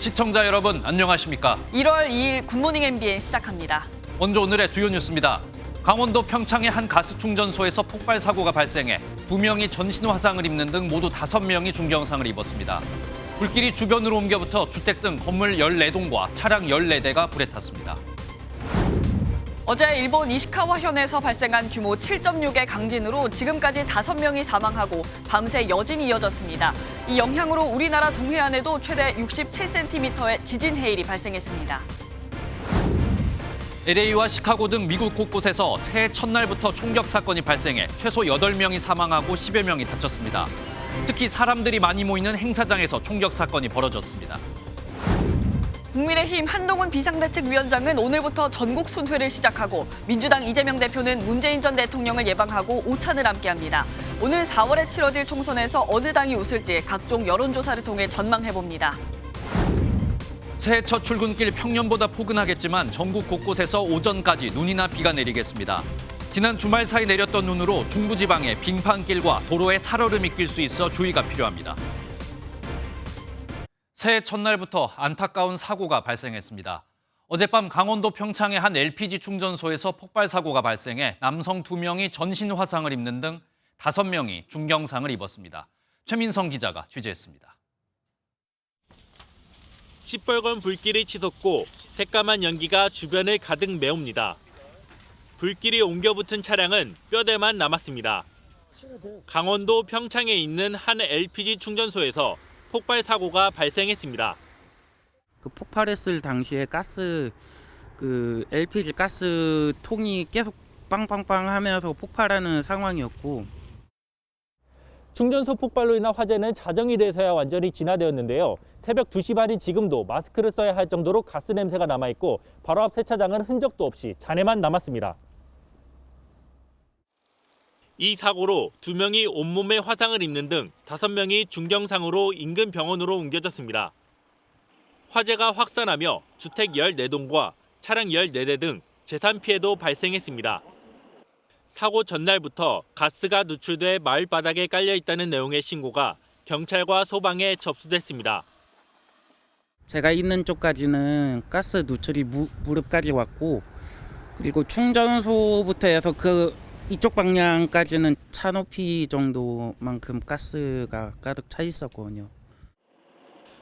시청자 여러분 안녕하십니까? 1월 2일 굿모닝 MBN 시작합니다. 먼저 오늘의 주요 뉴스입니다. 강원도 평창의 한 가스 충전소에서 폭발 사고가 발생해 2명이 전신 화상을 입는 등 모두 5명이 중경상을 입었습니다. 불길이 주변으로 옮겨붙어 주택 등 건물 14동과 차량 14대가 불에 탔습니다. 어제 일본 이시카와현에서 발생한 규모 7.6의 강진으로 지금까지 5명이 사망하고 밤새 여진이 이어졌습니다. 이 영향으로 우리나라 동해안에도 최대 67cm의 지진 해일이 발생했습니다. LA와 시카고 등 미국 곳곳에서 새해 첫날부터 총격 사건이 발생해 최소 8명이 사망하고 10여 명이 다쳤습니다. 특히 사람들이 많이 모이는 행사장에서 총격 사건이 벌어졌습니다. 국민의힘 한동훈 비상대책위원장은 오늘부터 전국 순회를 시작하고 민주당 이재명 대표는 문재인 전 대통령을 예방하고 오찬을 함께합니다. 오늘 4월에 치러질 총선에서 어느 당이 웃을지 각종 여론조사를 통해 전망해봅니다. 새해 첫 출근길 평년보다 포근하겠지만 전국 곳곳에서 오전까지 눈이나 비가 내리겠습니다. 지난 주말 사이 내렸던 눈으로 중부지방에 빙판길과 도로에 살얼음이 낄 수 있어 주의가 필요합니다. 새해 첫날부터 안타까운 사고가 발생했습니다. 어젯밤 강원도 평창의 한 LPG 충전소에서 폭발 사고가 발생해 남성 2명이 전신 화상을 입는 등 5명이 중경상을 입었습니다. 최민성 기자가 취재했습니다. 시뻘건 불길이 치솟고 새까만 연기가 주변을 가득 메웁니다. 불길이 옮겨붙은 차량은 뼈대만 남았습니다. 강원도 평창에 있는 한 LPG 충전소에서 폭발 사고가 발생했습니다. 폭발했을 당시에 LPG 가스 통이 계속 빵빵빵 하면서 폭발하는 상황이었고, 충전소 폭발로 인한 화재는 자정이 돼서야 완전히 진화되었는데요. 새벽 2시 반인 지금도 마스크를 써야 할 정도로 가스 냄새가 남아있고 바로 앞 세차장은 흔적도 없이 잔해만 남았습니다. 이 사고로 2명이 온몸에 화상을 입는 등 5명이 중경상으로 인근 병원으로 옮겨졌습니다. 화재가 확산하며 주택 14동과 차량 14대 등 재산 피해도 발생했습니다. 사고 전날부터 가스가 누출돼 마을 바닥에 깔려 있다는 내용의 신고가 경찰과 소방에 접수됐습니다. 제가 있는 쪽까지는 가스 누출이 무릎까지 왔고, 그리고 충전소부터 해서 이쪽 방향까지는 차 높이 정도만큼 가스가 가득 차 있었거든요.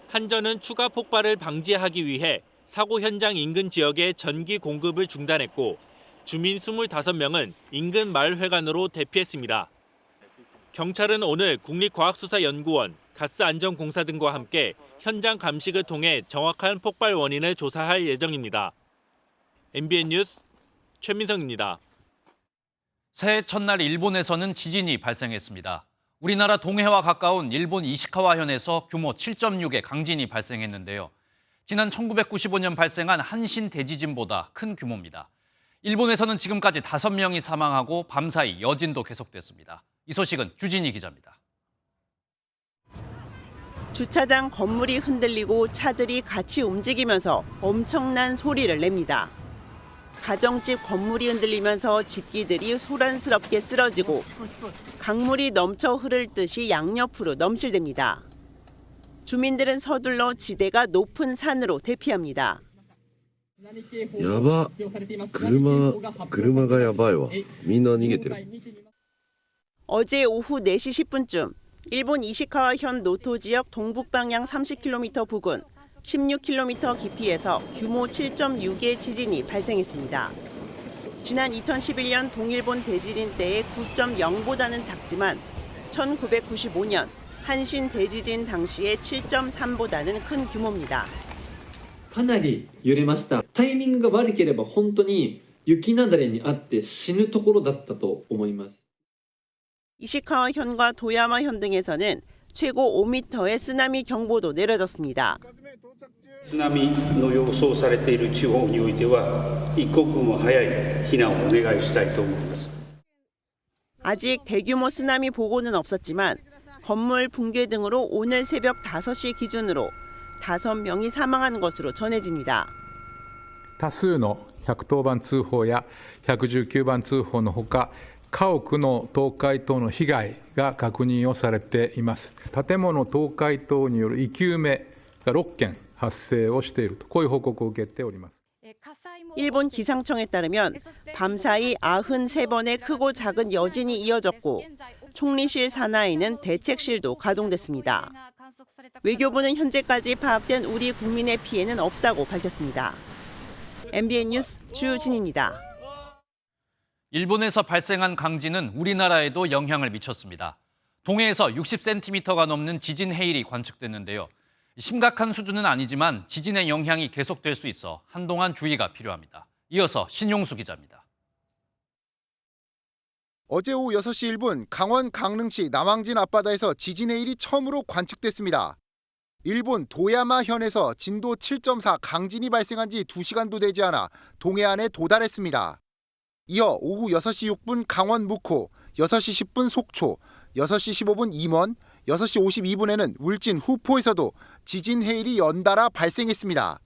한전은 추가 폭발을 방지하기 위해 사고 현장 인근 지역에 전기 공급을 중단했고 주민 25명은 인근 마을회관으로 대피했습니다. 경찰은 오늘 국립과학수사연구원, 가스안전공사 등과 함께 현장 감식을 통해 정확한 폭발 원인을 조사할 예정입니다. MBN 뉴스 최민성입니다. 새해 첫날 일본에서는 지진이 발생했습니다. 우리나라 동해와 가까운 일본 이시카와현에서 규모 7.6의 강진이 발생했는데요. 지난 1995년 발생한 한신 대지진보다 큰 규모입니다. 일본에서는 지금까지 5명이 사망하고 밤사이 여진도 계속됐습니다. 이 소식은 주진희 기자입니다. 주차장 건물이 흔들리고 차들이 같이 움직이면서 엄청난 소리를 냅니다. 가정집 건물이 흔들리면서 집기들이 소란스럽게 쓰러지고 강물이 넘쳐 흐를 듯이 양옆으로 넘실댑니다. 주민들은 서둘러 지대가 높은 산으로 대피합니다. やば、車がやばいわ。みんな逃げてる。 어제 오후 4시 10분쯤 일본 이시카와현 노토 지역 동북방향 30km 부근 16km 깊이에서 규모 7.6의 지진이 발생했습니다. 지난 2011년 동일본 대지진 때의 9.0보다는 작지만 1995년 한신 대지진 당시의 7.3보다는 큰 규모입니다. かなり揺れました。タイミングが悪ければ本当に雪雪崩にあって死ぬところだったと思います。 이시카와현과 도야마현 등에서는 최고 5m의 쓰나미 경보도 내려졌습니다. 津波の予想されている地方においては一刻も早い避難をお願いしたいと思います。 아직 대규모 쓰나미 보고는 없었지만 건물 붕괴 등으로 오늘 새벽 5시 기준으로 5명이 사망한 것으로 전해집니다. 多数の110番通報や119番通報のほか、家屋の倒壊等の被害が確認をされています。建物倒壊等による生き埋めが6件発生をしていると、こういう報告を受けております。 일본 기상청에 따르면 밤사이 93번의 크고 작은 여진이 이어졌고 총리실 산하에는 대책실도 가동됐습니다. 외교부는 현재까지 파악된 우리 국민의 피해는 없다고 밝혔습니다. MBN 뉴스 주진입니다. 일본에서 발생한 강진은 우리나라에도 영향을 미쳤습니다. 동해에서 60cm가 넘는 지진 해일이 관측됐는데요. 심각한 수준은 아니지만 지진의 영향이 계속될 수 있어 한동안 주의가 필요합니다. 이어서 신용수 기자입니다. 어제 오후 6시 1분 강원 강릉시 남항진 앞바다에서 지진 해일이 처음으로 관측됐습니다. 일본 도야마현에서 진도 7.4 강진이 발생한 지 2시간도 되지 않아 동해안에 도달했습니다. 이어 오후 6시 6분 강원 묵호, 6시 10분 속초, 6시 15분 임원, 6시 52분에는 울진 후포에서도 지진 해일이 연달아 발생했습니다.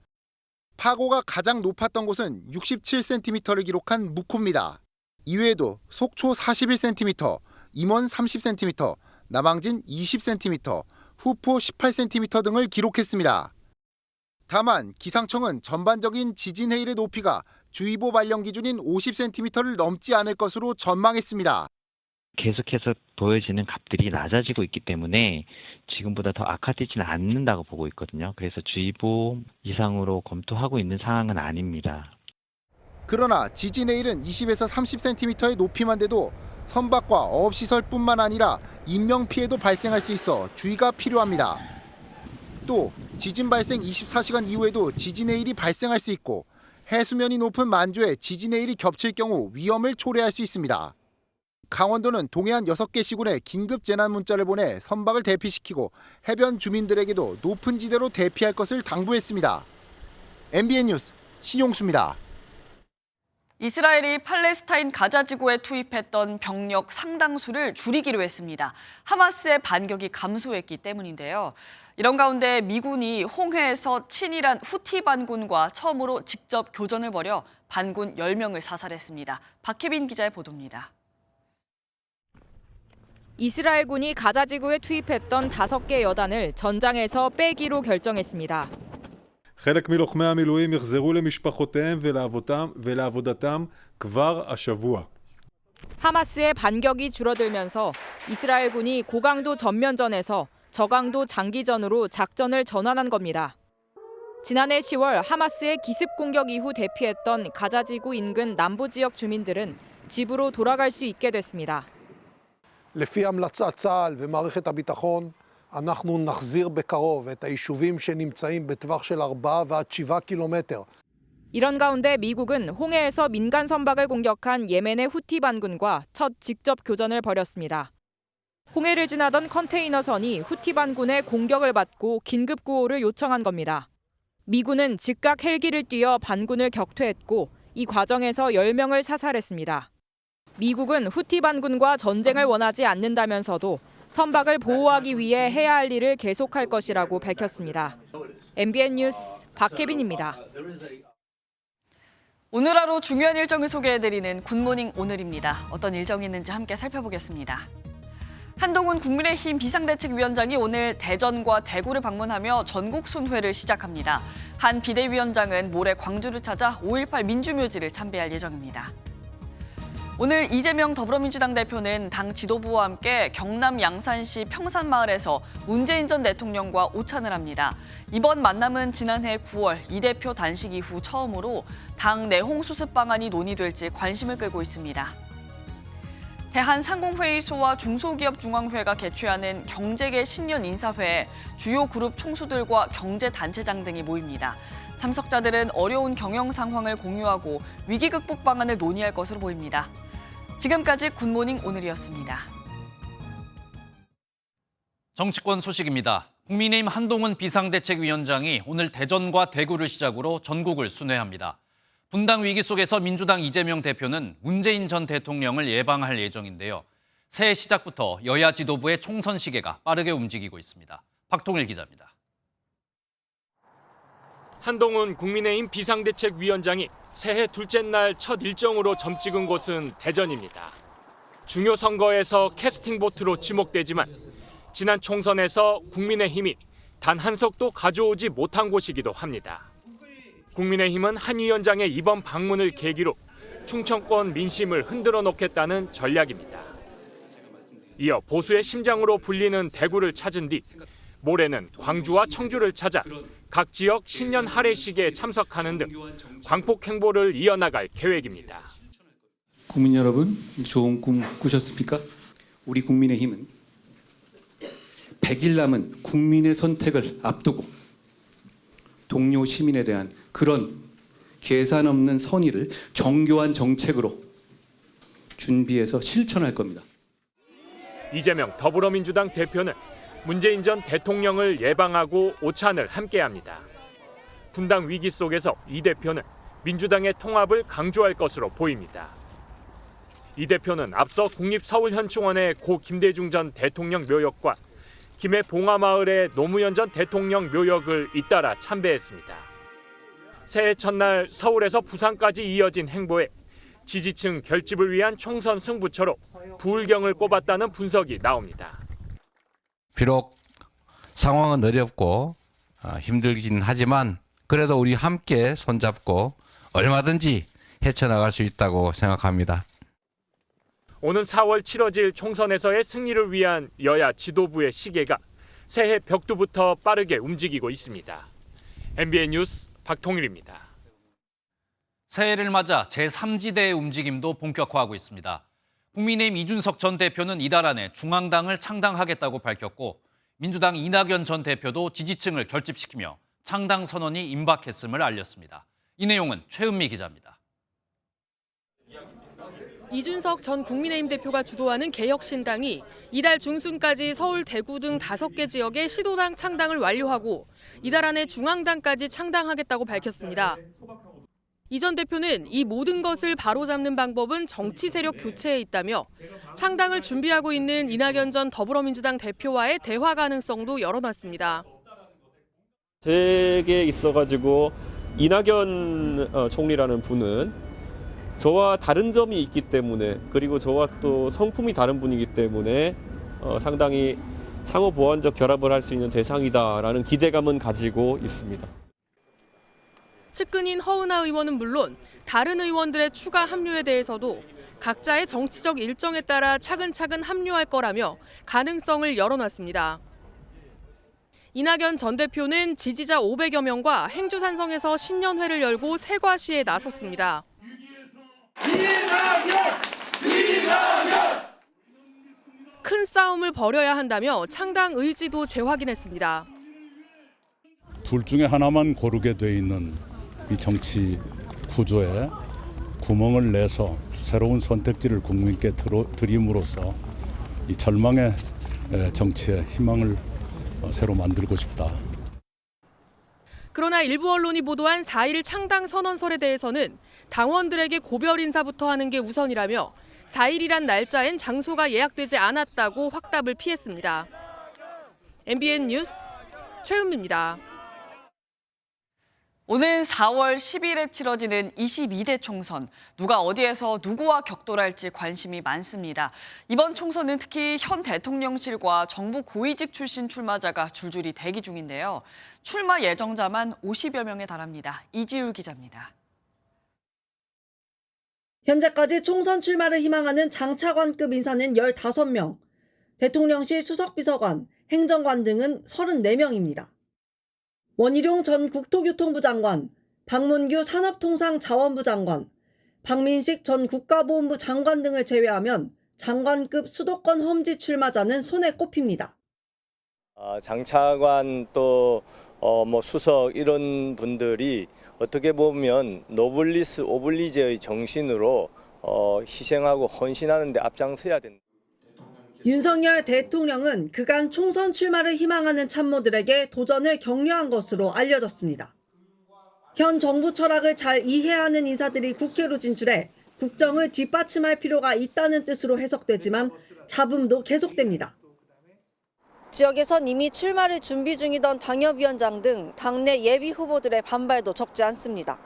파고가 가장 높았던 곳은 67cm를 기록한 묵호입니다. 이외에도 속초 41cm, 임원 30cm, 남항진 20cm, 후포 18cm 등을 기록했습니다. 다만 기상청은 전반적인 지진 해일의 높이가 주의보 발령 기준인 50cm를 넘지 않을 것으로 전망했습니다. 계속해서 보여지는 값들이 낮아지고 있기 때문에 지금보다 더 악화되지는 않는다고 보고 있거든요. 그래서 주의보 이상으로 검토하고 있는 상황은 아닙니다. 그러나 지진 해일은 20에서 30cm의 높이만 돼도 선박과 어업시설뿐만 아니라 인명피해도 발생할 수 있어 주의가 필요합니다. 또 지진 발생 24시간 이후에도 지진 해일이 발생할 수 있고 해수면이 높은 만조에 지진 해일이 겹칠 경우 위험을 초래할 수 있습니다. 강원도는 동해안 6개 시군에 긴급 재난 문자를 보내 선박을 대피시키고 해변 주민들에게도 높은 지대로 대피할 것을 당부했습니다. MBN 뉴스 신용수입니다. 이스라엘이 팔레스타인 가자 지구에 투입했던 병력 상당수를 줄이기로 했습니다. 하마스의 반격이 감소했기 때문인데요. 이런 가운데 미군이 홍해에서 친이란 후티 반군과 처음으로 직접 교전을 벌여 반군 10명을 사살했습니다. 박혜빈 기자의 보도입니다. 이스라엘군이 가자지구에 투입했던 5개 여단을 전장에서 빼기로 결정했습니다. חלק מלוחמי המילואים יחזרו למשפחותיהם ולעבודתם כבר השבוע. 하마스의 반격이 줄어들면서 이스라엘군이 고강도 전면전에서 저강도 장기전으로 작전을 전환한 겁니다. 지난해 10월 하마스의 기습 공격 이후 대피했던 가자지구 인근 남부 지역 주민들은 집으로 돌아갈 수 있게 됐습니다. לפי המלצת צה"ל ומערכת הביטחון, אנחנו נחזיר בקרוב את היישובים שנמצאים בטווח של 4 ועד 7 קילומטר. 이런 가운데 미국은 홍해에서 민간 선박을 공격한 예멘의 후티 반군과 첫 직접 교전을 벌였습니다. 홍해를 지나던 컨테이너선이 후티 반군의 공격을 받고 긴급 구호를 요청한 겁니다. 미군은 즉각 헬기를 띄워 반군을 격퇴했고 이 과정에서 10명을 사살했습니다. 미국은 후티 반군과 전쟁을 원하지 않는다면서도 선박을 보호하기 위해 해야 할 일을 계속할 것이라고 밝혔습니다. MBN 뉴스 박혜빈입니다. 오늘 하루 중요한 일정을 소개해드리는 굿모닝 오늘입니다. 어떤 일정이 있는지 함께 살펴보겠습니다. 한동훈 국민의힘 비상대책위원장이 오늘 대전과 대구를 방문하며 전국 순회를 시작합니다. 한 비대위원장은 모레 광주를 찾아 5.18 민주묘지를 참배할 예정입니다. 오늘 이재명 더불어민주당 대표는 당 지도부와 함께 경남 양산시 평산마을에서 문재인 전 대통령과 오찬을 합니다. 이번 만남은 지난해 9월 이 대표 단식 이후 처음으로 당 내홍 수습 방안이 논의될지 관심을 끌고 있습니다. 대한상공회의소와 중소기업중앙회가 개최하는 경제계 신년 인사회에 주요 그룹 총수들과 경제단체장 등이 모입니다. 참석자들은 어려운 경영 상황을 공유하고 위기 극복 방안을 논의할 것으로 보입니다. 지금까지 굿모닝 오늘이었습니다. 정치권 소식입니다. 국민의힘 한동훈 비상대책위원장이 오늘 대전과 대구를 시작으로 전국을 순회합니다. 분당 위기 속에서 민주당 이재명 대표는 문재인 전 대통령을 예방할 예정인데요. 새해 시작부터 여야 지도부의 총선 시계가 빠르게 움직이고 있습니다. 박통일 기자입니다. 한동훈 국민의힘 비상대책위원장이 새해 둘째 날 첫 일정으로 점 찍은 곳은 대전입니다. 중요 선거에서 캐스팅 보트로 지목되지만 지난 총선에서 국민의힘이 단 한 석도 가져오지 못한 곳이기도 합니다. 국민의힘은 한 위원장의 이번 방문을 계기로 충청권 민심을 흔들어 놓겠다는 전략입니다. 이어 보수의 심장으로 불리는 대구를 찾은 뒤 모레는 광주와 청주를 찾아 각 지역 신년 할애식에 참석하는 등 광폭 행보를 이어나갈 계획입니다. 국민 여러분, 좋은 꿈 꾸셨습니까? 우리 국민의힘은 100일 남은 국민의 선택을 앞두고 동료 시민에 대한 그런 계산 없는 선의를 정교한 정책으로 준비해서 실천할 겁니다. 이재명 더불어민주당 대표는 문재인 전 대통령을 예방하고 오찬을 함께합니다. 분당 위기 속에서 이 대표는 민주당의 통합을 강조할 것으로 보입니다. 이 대표는 앞서 국립서울현충원의 고 김대중 전 대통령 묘역과 김해 봉화마을의 노무현 전 대통령 묘역을 잇따라 참배했습니다. 새해 첫날 서울에서 부산까지 이어진 행보에 지지층 결집을 위한 총선 승부처로 부울경을 꼽았다는 분석이 나옵니다. 비록 상황은 어렵고 힘들긴 하지만 그래도 우리 함께 손잡고 얼마든지 헤쳐나갈 수 있다고 생각합니다. 오는 4월 치러질 총선에서의 승리를 위한 여야 지도부의 시계가 새해 벽두부터 빠르게 움직이고 있습니다. MBN 뉴스 박통일입니다. 새해를 맞아 제3지대의 움직임도 본격화하고 있습니다. 국민의힘 이준석 전 대표는 이달 안에 중앙당을 창당하겠다고 밝혔고 민주당 이낙연 전 대표도 지지층을 결집시키며 창당 선언이 임박했음을 알렸습니다. 이 내용은 최은미 기자입니다. 이준석 전 국민의힘 대표가 주도하는 개혁신당이 이달 중순까지 서울, 대구 등 5개 지역에 시도당 창당을 완료하고 이달 안에 중앙당까지 창당하겠다고 밝혔습니다. 이 전 대표는 이 모든 것을 바로잡는 방법은 정치 세력 교체에 있다며 창당을 준비하고 있는 이낙연 전 더불어민주당 대표와의 대화 가능성도 열어놨습니다. 제게 있어가지고 이낙연 총리라는 분은 저와 다른 점이 있기 때문에 그리고 저와 또 성품이 다른 분이기 때문에 상당히 상호 보완적 결합을 할 수 있는 대상이다라는 기대감은 가지고 있습니다. 측근인 허은하 의원은 물론 다른 의원들의 추가 합류에 대해서도 각자의 정치적 일정에 따라 차근차근 합류할 거라며 가능성을 열어놨습니다. 이낙연 전 대표는 지지자 500여 명과 행주산성에서 신년회를 열고 세과시에 나섰습니다. 큰 싸움을 벌여야 한다며 창당 의지도 재확인했습니다. 둘 중에 하나만 고르게 돼 있는 이 정치 구조에 구멍을 내서 새로운 선택지를 국민께 드림으로써 이 절망의 정치에 희망을 새로 만들고 싶다. 그러나 일부 언론이 보도한 4일 창당 선언설에 대해서는 당원들에게 고별 인사부터 하는 게 우선이라며 4일이란 날짜엔 장소가 예약되지 않았다고 확답을 피했습니다. MBN 뉴스 최은미입니다. 오는 4월 10일에 치러지는 22대 총선. 누가 어디에서 누구와 격돌할지 관심이 많습니다. 이번 총선은 특히 현 대통령실과 정부 고위직 출신 출마자가 줄줄이 대기 중인데요. 출마 예정자만 50여 명에 달합니다. 이지율 기자입니다. 현재까지 총선 출마를 희망하는 장차관급 인사는 15명, 대통령실 수석비서관, 행정관 등은 34명입니다. 원희룡 전 국토교통부 장관, 박문규 산업통상자원부 장관, 박민식 전 국가보훈부 장관 등을 제외하면 장관급 수도권 험지 출마자는 손에 꼽힙니다. 장차관 또 수석 이런 분들이 어떻게 보면 노블리스 오블리제의 정신으로 희생하고 헌신하는 데 앞장서야 된다. 윤석열 대통령은 그간 총선 출마를 희망하는 참모들에게 도전을 격려한 것으로 알려졌습니다. 현 정부 철학을 잘 이해하는 인사들이 국회로 진출해 국정을 뒷받침할 필요가 있다는 뜻으로 해석되지만 잡음도 계속됩니다. 지역에선 이미 출마를 준비 중이던 당협위원장 등 당내 예비 후보들의 반발도 적지 않습니다.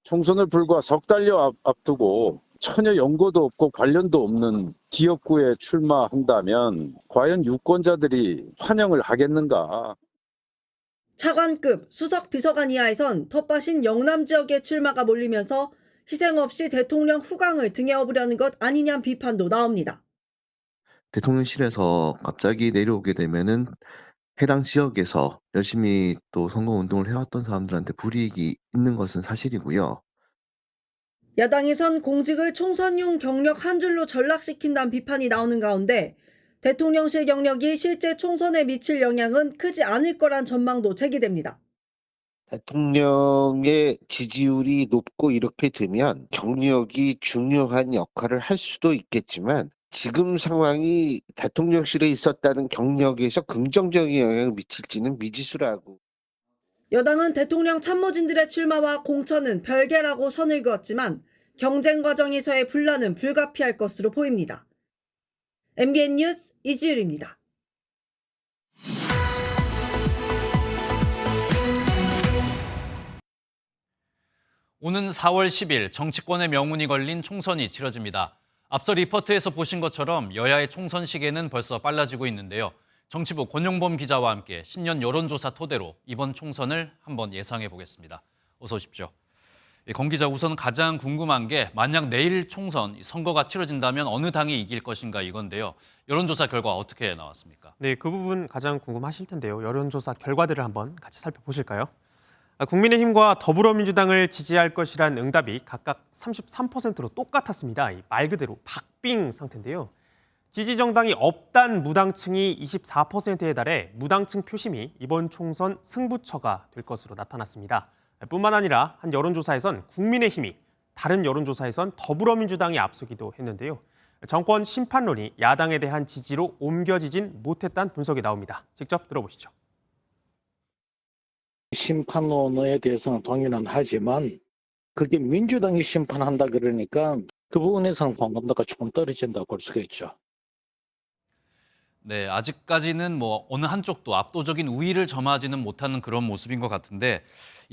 총선을 불과 석 달여 앞두고 전혀 연고도 없고 관련도 없는 지역구에 출마한다면 과연 유권자들이 환영을 하겠는가? 차관급 수석 비서관 이하에선 텃밭인 영남 지역에 출마가 몰리면서 희생 없이 대통령 후광을 등에 업으려는 것 아니냐는 비판도 나옵니다. 대통령실에서 갑자기 내려오게 되면은 해당 지역에서 열심히 또 선거운동을 해왔던 사람들한테 불이익이 있는 것은 사실이고요. 야당에선 공직을 총선용 경력 한 줄로 전락시킨다는 비판이 나오는 가운데 대통령실 경력이 실제 총선에 미칠 영향은 크지 않을 거란 전망도 제기됩니다. 대통령의 지지율이 높고 이렇게 되면 경력이 중요한 역할을 할 수도 있겠지만 지금 상황이 대통령실에 있었다는 경력에서 긍정적인 영향을 미칠지는 미지수라고. 여당은 대통령 참모진들의 출마와 공천은 별개라고 선을 그었지만 경쟁 과정에서의 분란은 불가피할 것으로 보입니다. MBN 뉴스 이지율입니다. 오는 4월 10일 정치권의 명운이 걸린 총선이 치러집니다. 앞서 리포트에서 보신 것처럼 여야의 총선 시계는 벌써 빨라지고 있는데요. 정치부 권용범 기자와 함께 신년 여론조사 토대로 이번 총선을 한번 예상해 보겠습니다. 어서 오십시오. 권 기자, 우선 가장 궁금한 게 만약 내일 총선 선거가 치러진다면 어느 당이 이길 것인가 이건데요. 여론조사 결과 어떻게 나왔습니까? 네, 그 부분 가장 궁금하실 텐데요. 여론조사 결과들을 한번 같이 살펴보실까요? 국민의힘과 더불어민주당을 지지할 것이란 응답이 각각 33%로 똑같았습니다. 말 그대로 박빙 상태인데요. 지지 정당이 없단 무당층이 24%에 달해 무당층 표심이 이번 총선 승부처가 될 것으로 나타났습니다. 뿐만 아니라 한 여론조사에선 국민의힘이, 다른 여론조사에선 더불어민주당이 앞서기도 했는데요. 정권 심판론이 야당에 대한 지지로 옮겨지진 못했다는 분석이 나옵니다. 직접 들어보시죠. 심판론에 대해서는 동의는 하지만 그렇게 민주당이 심판한다 그러니까 그 부분에서는 공감도가 조금 떨어진다고 볼 수가 있죠. 네, 아직까지는 어느 한쪽도 압도적인 우위를 점하지는 못하는 그런 모습인 것 같은데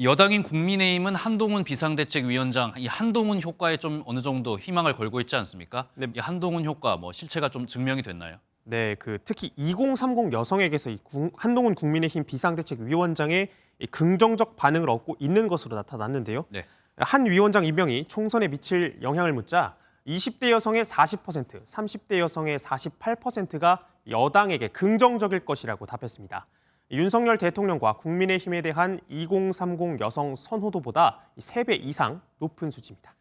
여당인 국민의힘은 한동훈 비상대책위원장, 이 한동훈 효과에 좀 어느 정도 희망을 걸고 있지 않습니까? 네. 이 한동훈 효과 실체가 좀 증명이 됐나요? 네, 특히 2030 여성에게서 한동훈 국민의힘 비상대책위원장의 긍정적 반응을 얻고 있는 것으로 나타났는데요. 네. 한 위원장 임명이 총선에 미칠 영향을 묻자 20대 여성의 40%, 30대 여성의 48%가 여당에게 긍정적일 것이라고 답했습니다. 윤석열 대통령과 국민의힘에 대한 2030 여성 선호도보다 3배 이상 높은 수치입니다.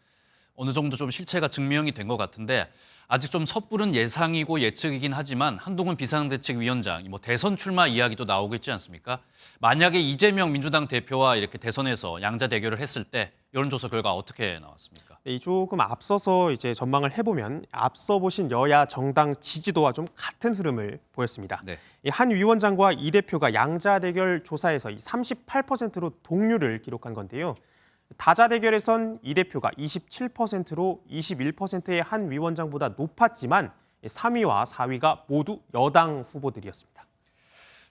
어느 정도 좀 실체가 증명이 된 것 같은데 아직 좀 섣부른 예상이고 예측이긴 하지만 한동훈 비상대책위원장 대선 출마 이야기도 나오고 있지 않습니까? 만약에 이재명 민주당 대표와 이렇게 대선에서 양자 대결을 했을 때 여론조사 결과 어떻게 나왔습니까? 네, 조금 앞서서 전망을 해보면 앞서 보신 여야 정당 지지도와 좀 같은 흐름을 보였습니다. 네. 한 위원장과 이 대표가 양자 대결 조사에서 38%로 동률을 기록한 건데요. 다자 대결에선 이 대표가 27%로 21%의 한 위원장보다 높았지만 3위와 4위가 모두 여당 후보들이었습니다.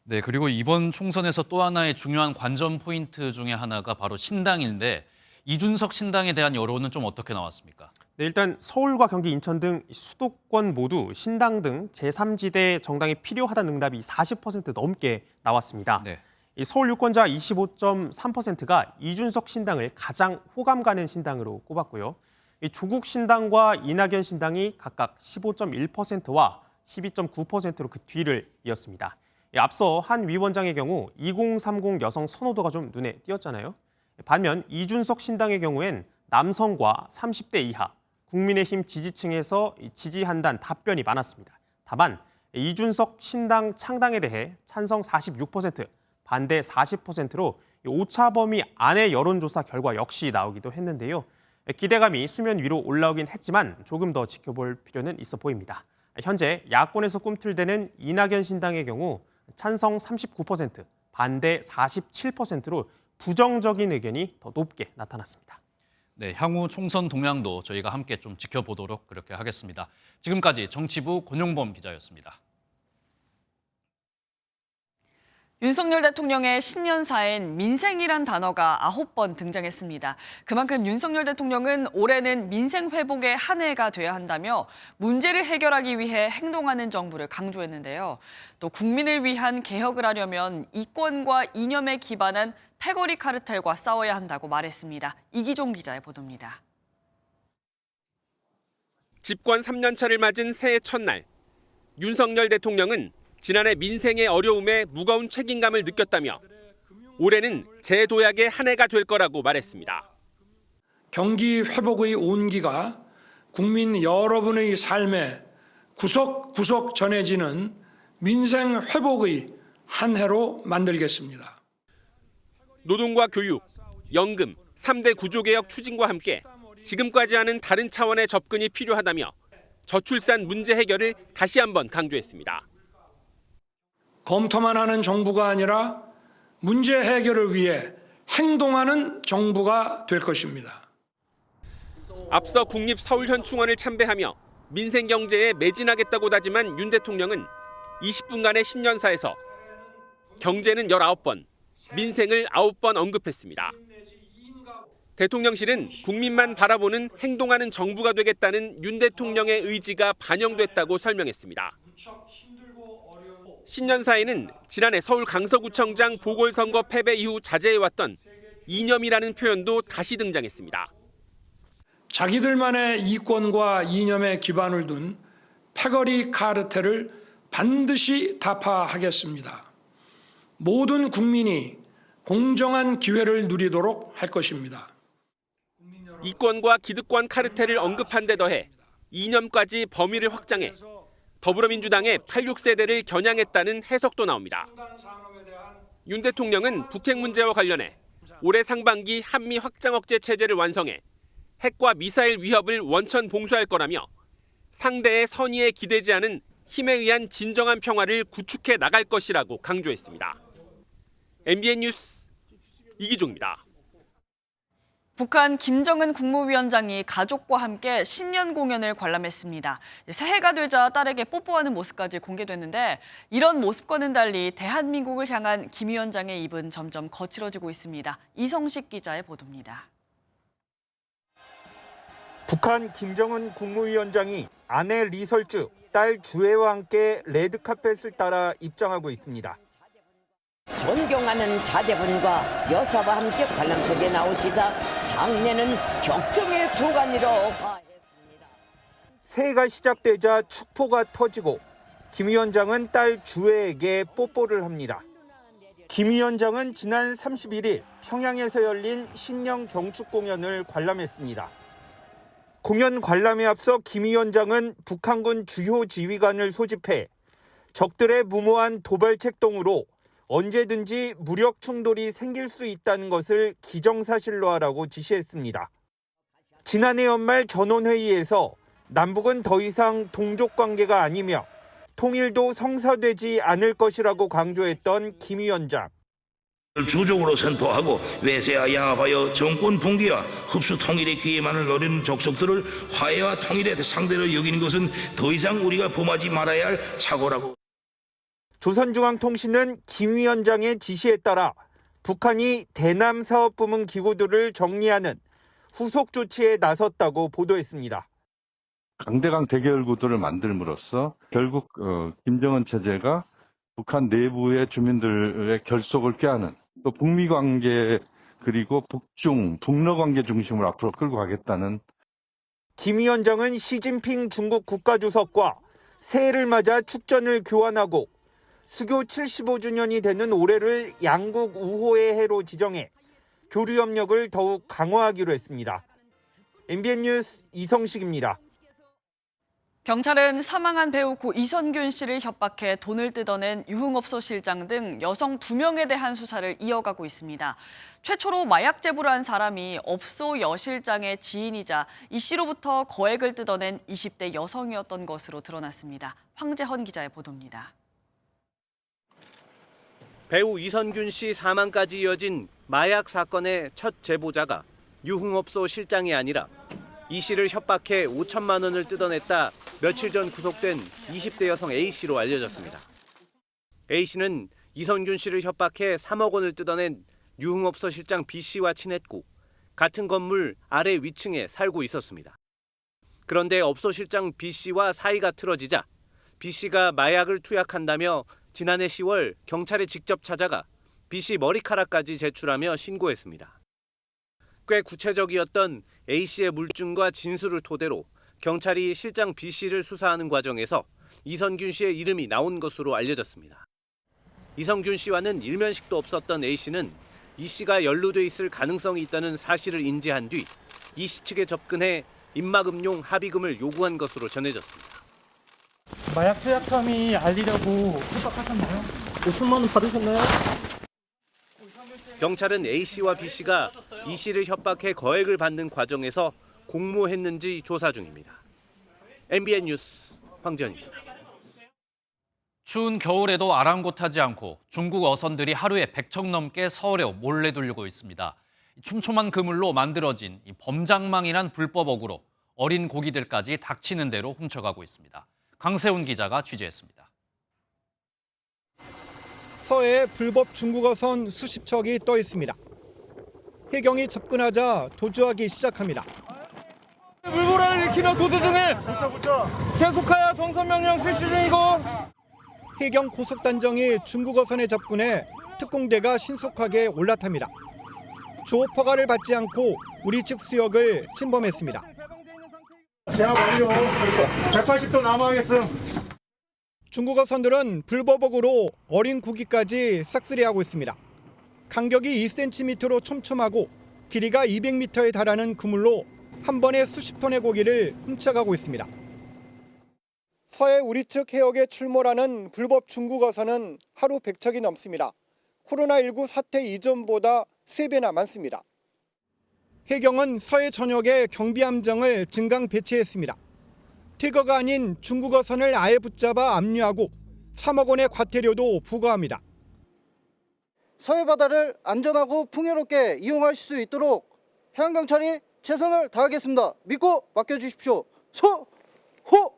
네, 그리고 이번 총선에서 또 하나의 중요한 관전 포인트 중에 하나가 바로 신당인데 이준석 신당에 대한 여론은 좀 어떻게 나왔습니까? 네, 일단 서울과 경기, 인천 등 수도권 모두 신당 등 제3지대 정당이 필요하다는 응답이 40% 넘게 나왔습니다. 네. 서울 유권자 25.3%가 이준석 신당을 가장 호감 가는 신당으로 꼽았고요. 조국 신당과 이낙연 신당이 각각 15.1%와 12.9%로 그 뒤를 이었습니다. 앞서 한 위원장의 경우 2030 여성 선호도가 좀 눈에 띄었잖아요. 반면 이준석 신당의 경우엔 남성과 30대 이하, 국민의힘 지지층에서 지지한다는 답변이 많았습니다. 다만 이준석 신당 창당에 대해 찬성 46%, 반대 40%로 오차 범위 안의 여론조사 결과 역시 나오기도 했는데요. 기대감이 수면 위로 올라오긴 했지만 조금 더 지켜볼 필요는 있어 보입니다. 현재 야권에서 꿈틀대는 이낙연 신당의 경우 찬성 39%, 반대 47%로 부정적인 의견이 더 높게 나타났습니다. 네, 향후 총선 동향도 저희가 함께 좀 지켜보도록 그렇게 하겠습니다. 지금까지 정치부 권용범 기자였습니다. 윤석열 대통령의 신년사엔 민생이란 단어가 9번 등장했습니다. 그만큼 윤석열 대통령은 올해는 민생 회복의 한 해가 돼야 한다며 문제를 해결하기 위해 행동하는 정부를 강조했는데요. 또 국민을 위한 개혁을 하려면 이권과 이념에 기반한 패거리 카르텔과 싸워야 한다고 말했습니다. 이기종 기자의 보도입니다. 집권 3년차를 맞은 새해 첫날, 윤석열 대통령은 지난해 민생의 어려움에 무거운 책임감을 느꼈다며 올해는 재도약의 한 해가 될 거라고 말했습니다. 경기 회복의 온기가 국민 여러분의 삶에 구석구석 전해지는 민생 회복의 한 해로 만들겠습니다. 노동과 교육, 연금, 3대 구조개혁 추진과 함께 지금까지와는 다른 차원의 접근이 필요하다며 저출산 문제 해결을 다시 한번 강조했습니다. 검토만 하는 정부가 아니라 문제 해결을 위해 행동하는 정부가 될 것입니다. 앞서 국립서울현충원을 참배하며 민생 경제에 매진하겠다고 다짐한 윤 대통령은 20분간의 신년사에서 경제는 19번, 민생을 9번 언급했습니다. 대통령실은 국민만 바라보는 행동하는 정부가 되겠다는 윤 대통령의 의지가 반영됐다고 설명했습니다. 신년사에는 지난해 서울 강서구청장 보궐선거 패배 이후 자제해왔던 이념이라는 표현도 다시 등장했습니다. 자기들만의 이권과 이념에 기반을 둔 패거리 카르텔을 반드시 타파하겠습니다. 모든 국민이 공정한 기회를 누리도록 할 것입니다. 이권과 기득권 카르텔을 언급한 데 더해 이념까지 범위를 확장해 더불어민주당의 86세대를 겨냥했다는 해석도 나옵니다. 윤 대통령은 북핵 문제와 관련해 올해 상반기 한미 확장 억제 체제를 완성해 핵과 미사일 위협을 원천 봉쇄할 거라며 상대의 선의에 기대지 않은 힘에 의한 진정한 평화를 구축해 나갈 것이라고 강조했습니다. MBN 뉴스 이기종입니다. 북한 김정은 국무위원장이 가족과 함께 신년 공연을 관람했습니다. 새해가 되자 딸에게 뽀뽀하는 모습까지 공개됐는데 이런 모습과는 달리 대한민국을 향한 김 위원장의 입은 점점 거칠어지고 있습니다. 이성식 기자의 보도입니다. 북한 김정은 국무위원장이 아내 리설주, 딸 주애와 함께 레드카펫을 따라 입장하고 있습니다. 존경하는 자제분과 여사와 함께 관람석에 나오시자 장례는 격정의 도가니로 화했습니다. 새해가 시작되자 축포가 터지고 김 위원장은 딸 주애에게 뽀뽀를 합니다. 김 위원장은 지난 31일 평양에서 열린 신년 경축 공연을 관람했습니다. 공연 관람에 앞서 김 위원장은 북한군 주요 지휘관을 소집해 적들의 무모한 도발 책동으로 언제든지 무력 충돌이 생길 수 있다는 것을 기정사실로 하라고 지시했습니다. 지난해 연말 전원회의에서 남북은 더 이상 동족 관계가 아니며 통일도 성사되지 않을 것이라고 강조했던 김 위원장. 주적으로 선포하고 외세와 야합하여 정권 붕괴와 흡수 통일의 기회만을 노리는 족속들을 화해와 통일의 상대로 여기는 것은 더 이상 우리가 범하지 말아야 할 착오라고. 조선중앙통신은 김 위원장의 지시에 따라 북한이 대남 사업부문 기구들을 정리하는 후속 조치에 나섰다고 보도했습니다. 강대강 대결 구도를 만들므로써 결국 김정은 체제가 북한 내부의 주민들의 결속을 꾀하는 또 북미 관계 그리고 북중, 북러 관계 중심으로 앞으로 끌고 가겠다는. 김 위원장은 시진핑 중국 국가주석과 새해를 맞아 축전을 교환하고 수교 75주년이 되는 올해를 양국 우호의 해로 지정해 교류 협력을 더욱 강화하기로 했습니다. MBN 뉴스 이성식입니다. 경찰은 사망한 배우 고 이선균 씨를 협박해 돈을 뜯어낸 유흥업소 실장 등 여성 2명에 대한 수사를 이어가고 있습니다. 최초로 마약 제보를 한 사람이 업소 여실장의 지인이자 이 씨로부터 거액을 뜯어낸 20대 여성이었던 것으로 드러났습니다. 황재헌 기자의 보도입니다. 배우 이선균 씨 사망까지 이어진 마약 사건의 첫 제보자가 유흥업소 실장이 아니라 이 씨를 협박해 5천만 원을 뜯어냈다 며칠 전 구속된 20대 여성 A 씨로 알려졌습니다. A 씨는 이선균 씨를 협박해 3억 원을 뜯어낸 유흥업소 실장 B 씨와 친했고 같은 건물 아래 위층에 살고 있었습니다. 그런데 업소 실장 B 씨와 사이가 틀어지자 B 씨가 마약을 투약한다며 지난해 10월 경찰에 직접 찾아가 B 씨 머리카락까지 제출하며 신고했습니다. 꽤 구체적이었던 A 씨의 물증과 진술을 토대로 경찰이 실장 B 씨를 수사하는 과정에서 이선균 씨의 이름이 나온 것으로 알려졌습니다. 이선균 씨와는 일면식도 없었던 A 씨는 이 씨가 연루돼 있을 가능성이 있다는 사실을 인지한 뒤 이 씨 측에 접근해 입막음용 합의금을 요구한 것으로 전해졌습니다. 마약 투약 혐의 알리려고 협박하셨나요? 5천만 원 받으셨나요? 경찰은 A 씨와 B 씨가 이 씨를 협박해 거액을 받는 과정에서 공모했는지 조사 중입니다. MBN 뉴스 황지연입니다. 추운 겨울에도 아랑곳하지 않고 중국 어선들이 하루에 100척 넘게 서울에 몰래 들고 있습니다. 촘촘한 그물로 만들어진 이 범장망이란 불법어구로 어린 고기들까지 닥치는 대로 훔쳐가고 있습니다. 강세훈 기자가 취재했습니다. 서해에 불법 중국어선 수십 척이 떠 있습니다. 해경이 접근하자 도주하기 시작합니다. 물보라를 일으키며 도주 중에 계속하여 정선 명령 실시 중이고. 해경 고속단정이 중국어선에 접근해 특공대가 신속하게 올라탑니다. 조업 허가를 받지 않고 우리 측 수역을 침범했습니다. 제압 완료. 180도 남아하겠음. 중국어선들은 불법어구로 어린 고기까지 싹쓸이하고 있습니다. 간격이 2cm로 촘촘하고 길이가 200m에 달하는 그물로 한 번에 수십 톤의 고기를 훔쳐가고 있습니다. 서해 우리 측 해역에 출몰하는 불법 중국어선은 하루 100척이 넘습니다. 코로나19 사태 이전보다 3배나 많습니다. 해경은 서해 전역에 경비함정을 증강 배치했습니다. 퇴거가 아닌 중국어선을 아예 붙잡아 압류하고 3억 원의 과태료도 부과합니다. 서해 바다를 안전하고 풍요롭게 이용하실 수 있도록 해양경찰이 최선을 다하겠습니다. 믿고 맡겨주십시오. 소! 호!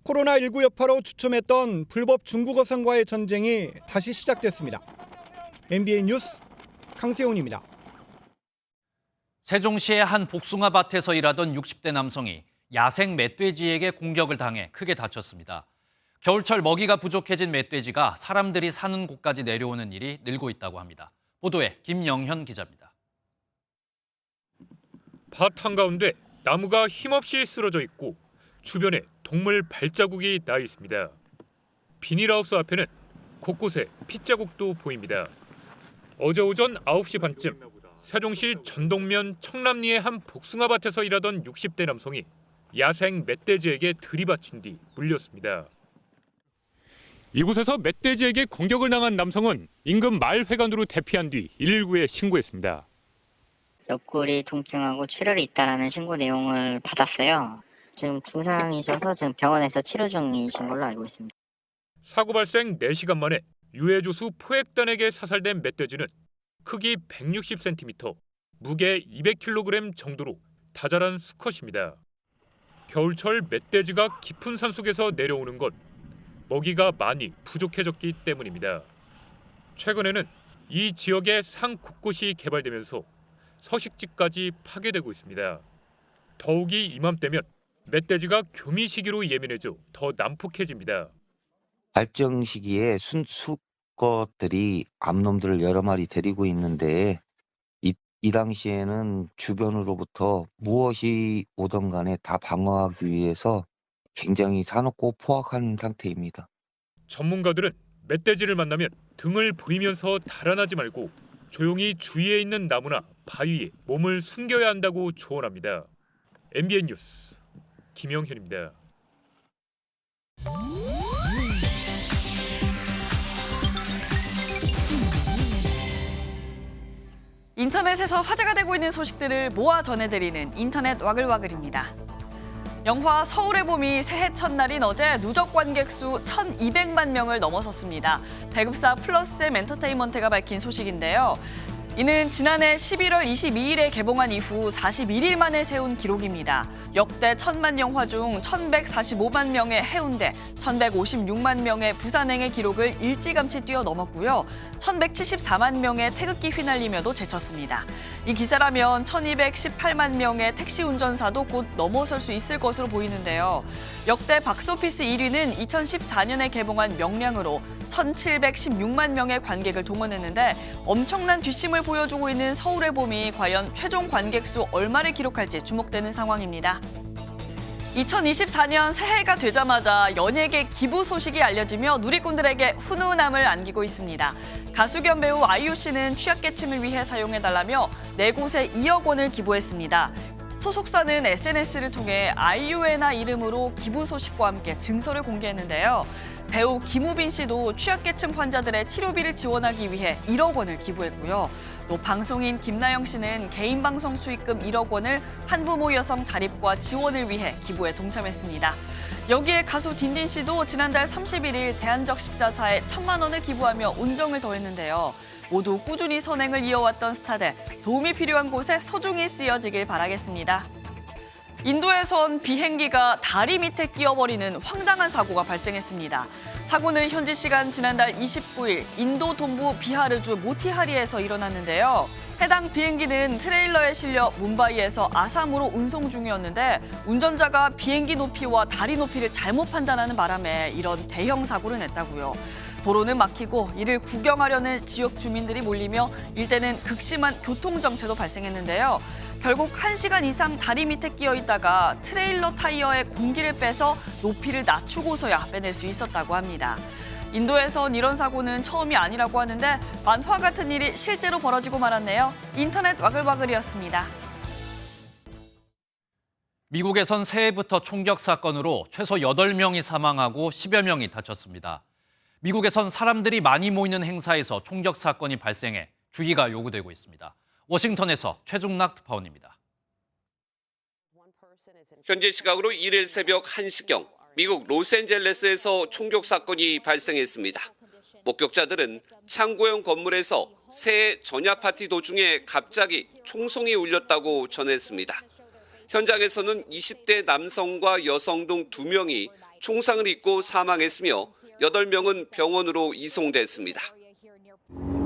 코로나19 여파로 주춤했던 불법 중국어선과의 전쟁이 다시 시작됐습니다. MBN 뉴스 강세훈입니다. 세종시의 한 복숭아 밭에서 일하던 60대 남성이 야생 멧돼지에게 공격을 당해 크게 다쳤습니다. 겨울철 먹이가 부족해진 멧돼지가 사람들이 사는 곳까지 내려오는 일이 늘고 있다고 합니다. 보도에 김영현 기자입니다. 밭 한가운데 나무가 힘없이 쓰러져 있고 주변에 동물 발자국이 나 있습니다. 비닐하우스 앞에는 곳곳에 핏자국도 보입니다. 어제 오전 9시 반쯤 세종시 전동면 청남리의 한 복숭아밭에서 일하던 60대 남성이 야생 멧돼지에게 들이받친 뒤 물렸습니다. 이곳에서 멧돼지에게 공격을 당한 남성은 인근 마을회관으로 대피한 뒤 119에 신고했습니다. 옆구리 통증하고 출혈이 있다는 신고 내용을 받았어요. 지금 중상이셔서 지금 병원에서 치료 중이신 걸로 알고 있습니다. 사고 발생 4시간 만에 유해조수 포획단에게 사살된 멧돼지는 크기 160cm, 무게 200kg 정도로 다자란 수컷입니다. 겨울철 멧돼지가 깊은 산속에서 내려오는 건 먹이가 많이 부족해졌기 때문입니다. 최근에는 이 지역의 산 곳곳이 개발되면서 서식지까지 파괴되고 있습니다. 더욱이 이맘때면 멧돼지가 교미 시기로 예민해져 더 난폭해집니다. 발정 시기에 수컷들이 암놈들을 여러 마리 데리고 있는데 이 당시에는 주변으로부터 무엇이 오던 간에 다 방어하기 위해서 굉장히 사놓고 포악한 상태입니다. 전문가들은 멧돼지를 만나면 등을 보이면서 달아나지 말고 조용히 주위에 있는 나무나 바위에 몸을 숨겨야 한다고 조언합니다. MBN 뉴스 김영현입니다. 인터넷에서 화제가 되고 있는 소식들을 모아 전해드리는 인터넷 와글와글입니다. 영화 서울의 봄이 새해 첫날인 어제 누적 관객 수 1,200만 명을 넘어섰습니다. 배급사 플러스엠 엔터테인먼트가 밝힌 소식인데요. 이는 지난해 11월 22일에 개봉한 이후 41일 만에 세운 기록입니다. 역대 1000만 영화 중 1145만 명의 해운대, 1156만 명의 부산행의 기록을 일찌감치 뛰어넘었고요. 1174만 명의 태극기 휘날리며도 제쳤습니다. 이 기세라면 1218만 명의 택시 운전사도 곧 넘어설 수 있을 것으로 보이는데요. 역대 박스오피스 1위는 2014년에 개봉한 명량으로 1716만 명의 관객을 동원했는데 엄청난 뒷심을 보여주고 있는 서울의 봄이 과연 최종 관객 수 얼마를 기록할지 주목되는 상황입니다. 2024년 새해가 되자마자 연예계 기부 소식이 알려지며 누리꾼들에게 훈훈함을 안기고 있습니다. 가수 겸 배우 아이유 씨는 취약계층을 위해 사용해달라며 4곳에 2억 원을 기부했습니다. 소속사는 SNS를 통해 아이유에나 이름으로 기부 소식과 함께 증서를 공개했는데요. 배우 김우빈 씨도 취약계층 환자들의 치료비를 지원하기 위해 1억 원을 기부했고요. 또 방송인 김나영 씨는 개인 방송 수익금 1억 원을 한부모 여성 자립과 지원을 위해 기부에 동참했습니다. 여기에 가수 딘딘 씨도 지난달 31일 대한적 십자사에 1,000만 원을 기부하며 온정을 더했는데요. 모두 꾸준히 선행을 이어왔던 스타들, 도움이 필요한 곳에 소중히 쓰여지길 바라겠습니다. 인도에선 비행기가 다리 밑에 끼어버리는 황당한 사고가 발생했습니다. 사고는 현지 시간 지난달 29일 인도 동부 비하르주 모티하리에서 일어났는데요. 해당 비행기는 트레일러에 실려 뭄바이에서 아삼으로 운송 중이었는데 운전자가 비행기 높이와 다리 높이를 잘못 판단하는 바람에 이런 대형 사고를 냈다고요. 도로는 막히고 이를 구경하려는 지역 주민들이 몰리며 일대는 극심한 교통정체도 발생했는데요. 결국 1시간 이상 다리 밑에 끼어 있다가 트레일러 타이어에 공기를 빼서 높이를 낮추고서야 빼낼 수 있었다고 합니다. 인도에선 이런 사고는 처음이 아니라고 하는데 만화 같은 일이 실제로 벌어지고 말았네요. 인터넷 와글와글이었습니다. 미국에선 새해부터 총격 사건으로 최소 8명이 사망하고 10여 명이 다쳤습니다. 미국에선 사람들이 많이 모이는 행사에서 총격 사건이 발생해 주의가 요구되고 있습니다. 워싱턴에서 최중락 특파원입니다. 현재 시각으로 1일 새벽 1시경 미국 로스앤젤레스에서 총격 사건이 발생했습니다. 목격자들은 창고형 건물에서 새해 전야 파티 도중에 갑자기 총성이 울렸다고 전했습니다. 현장에서는 20대 남성과 여성 등 2명이 총상을 입고 사망했으며 8명은 병원으로 이송됐습니다.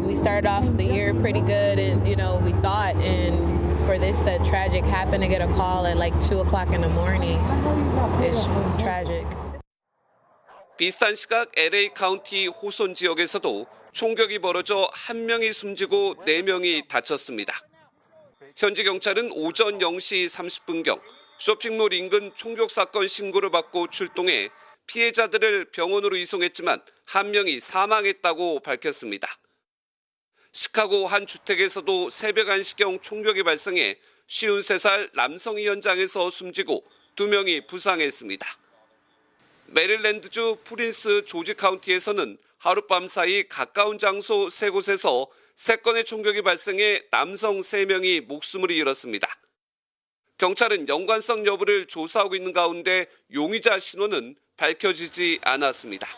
We started off the year pretty good, and we thought, and for this tragic happen to get a call at like 2 o'clock in the morning, it's tragic. 비슷한 시각 LA 카운티 호손 지역에서도 총격이 벌어져 1명이 숨지고 4명이 다쳤습니다. 현지 경찰은 오전 0시 30분경 쇼핑몰 인근 총격 사건 신고를 받고 출동해 피해자들을 병원으로 이송했지만 1명이 사망했다고 밝혔습니다. 시카고 한 주택에서도 새벽 1시경 총격이 발생해 53살 남성이 현장에서 숨지고 2명이 부상했습니다. 메릴랜드주 프린스 조지 카운티에서는 하룻밤 사이 가까운 장소 3곳에서 3건의 총격이 발생해 남성 3명이 목숨을 잃었습니다. 경찰은 연관성 여부를 조사하고 있는 가운데 용의자 신원은 밝혀지지 않았습니다.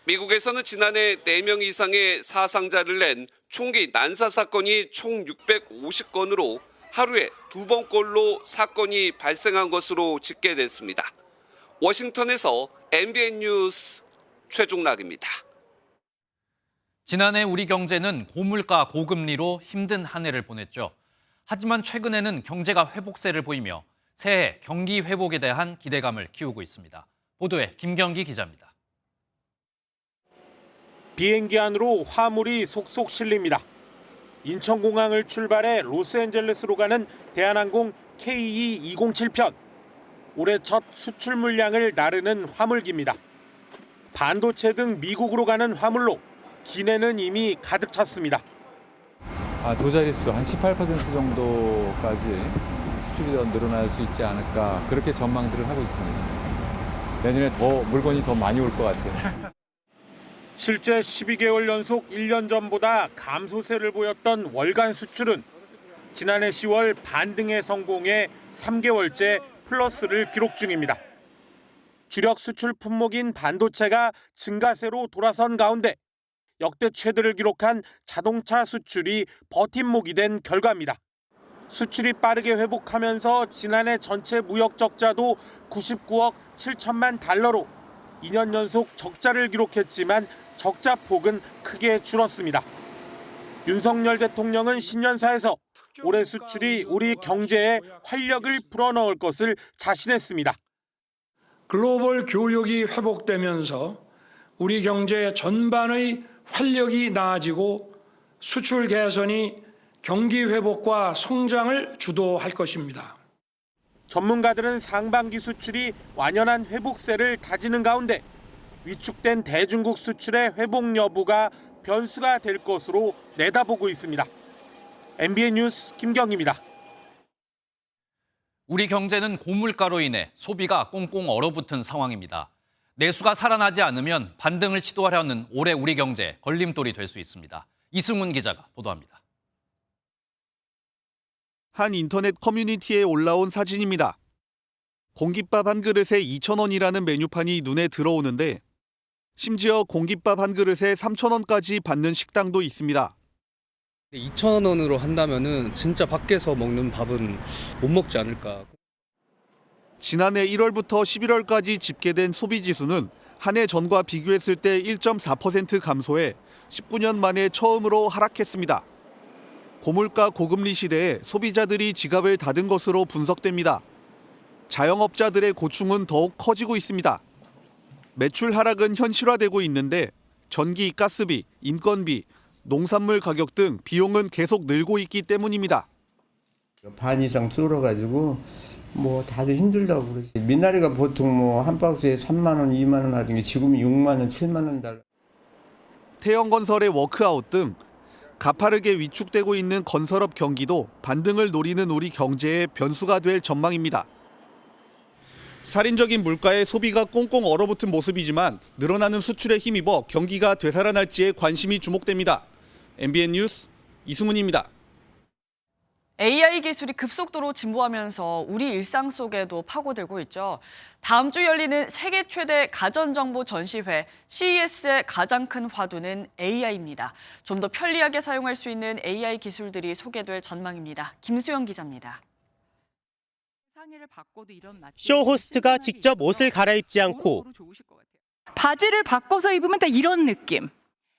미국에서는 지난해 4명 이상의 사상자를 낸 총기 난사 사건이 총 650건으로 하루에 2번꼴로 사건이 발생한 것으로 집계됐습니다. 워싱턴에서 MBN 뉴스 최종락입니다. 지난해 우리 경제는 고물가 고금리로 힘든 한 해를 보냈죠. 하지만 최근에는 경제가 회복세를 보이며 새해 경기 회복에 대한 기대감을 키우고 있습니다. 보도에 김경기 기자입니다. 비행기 안으로 화물이 속속 실립니다. 인천공항을 출발해 로스앤젤레스로 가는 대한항공 KE207편. 올해 첫 수출 물량을 나르는 화물기입니다. 반도체 등 미국으로 가는 화물로 기내는 이미 가득 찼습니다. 두 자릿수 한 18% 정도까지 수출이 더 늘어날 수 있지 않을까 그렇게 전망들을 하고 있습니다. 내년에 물건이 더 많이 올 것 같아요. 실제 12개월 연속 1년 전보다 감소세를 보였던 월간 수출은 지난해 10월 반등에 성공해 3개월째 플러스를 기록 중입니다. 주력 수출 품목인 반도체가 증가세로 돌아선 가운데 역대 최대를 기록한 자동차 수출이 버팀목이 된 결과입니다. 수출이 빠르게 회복하면서 지난해 전체 무역 적자도 99억 7천만 달러로 2년 연속 적자를 기록했지만 적자 폭은 크게 줄었습니다. 윤석열 대통령은 신년사에서 올해 수출이 우리 경제에 활력을 불어넣을 것을 자신했습니다. 글로벌 교역이 회복되면서 우리 경제 전반의 활력이 나아지고 수출 개선이 경기 회복과 성장을 주도할 것입니다. 전문가들은 상반기 수출이 완연한 회복세를 다지는 가운데 위축된 대중국 수출의 회복 여부가 변수가 될 것으로 내다보고 있습니다. MBN 뉴스 김경희입니다. 우리 경제는 고물가로 인해 소비가 꽁꽁 얼어붙은 상황입니다. 내수가 살아나지 않으면 반등을 시도하려는 올해 우리 경제 걸림돌이 될 수 있습니다. 이승훈 기자가 보도합니다. 한 인터넷 커뮤니티에 올라온 사진입니다. 공깃밥 한 그릇에 2,000원이라는 메뉴판이 눈에 들어오는데 심지어 공깃밥 한 그릇에 3,000원까지 받는 식당도 있습니다. 2,000원으로 한다면은 진짜 밖에서 먹는 밥은 못 먹지 않을까. 지난해 1월부터 11월까지 집계된 소비지수는 한 해 전과 비교했을 때 1.4% 감소해 19년 만에 처음으로 하락했습니다. 고물가 고금리 시대에 소비자들이 지갑을 닫은 것으로 분석됩니다. 자영업자들의 고충은 더욱 커지고 있습니다. 매출 하락은 현실화되고 있는데 전기, 가스비, 인건비, 농산물 가격 등 비용은 계속 늘고 있기 때문입니다. 반 이상 줄어가지고 다들 힘들다고 그러지. 미나리가 보통 한 박스에 3만 원, 2만 원 하던 게 지금 6만 원, 7만 원 달러. 태영건설의 워크아웃 등 가파르게 위축되고 있는 건설업 경기도 반등을 노리는 우리 경제의 변수가 될 전망입니다. 살인적인 물가에 소비가 꽁꽁 얼어붙은 모습이지만 늘어나는 수출에 힘입어 경기가 되살아날지에 관심이 주목됩니다. MBN 뉴스 이승훈입니다. AI 기술이 급속도로 진보하면서 우리 일상 속에도 파고들고 있죠. 다음 주 열리는 세계 최대 가전정보 전시회 CES의 가장 큰 화두는 AI입니다. 좀 더 편리하게 사용할 수 있는 AI 기술들이 소개될 전망입니다. 김수영 기자입니다. 쇼 호스트가 직접 옷을 갈아입지 않고 바지를 바꿔서 입으면 딱 이런 느낌.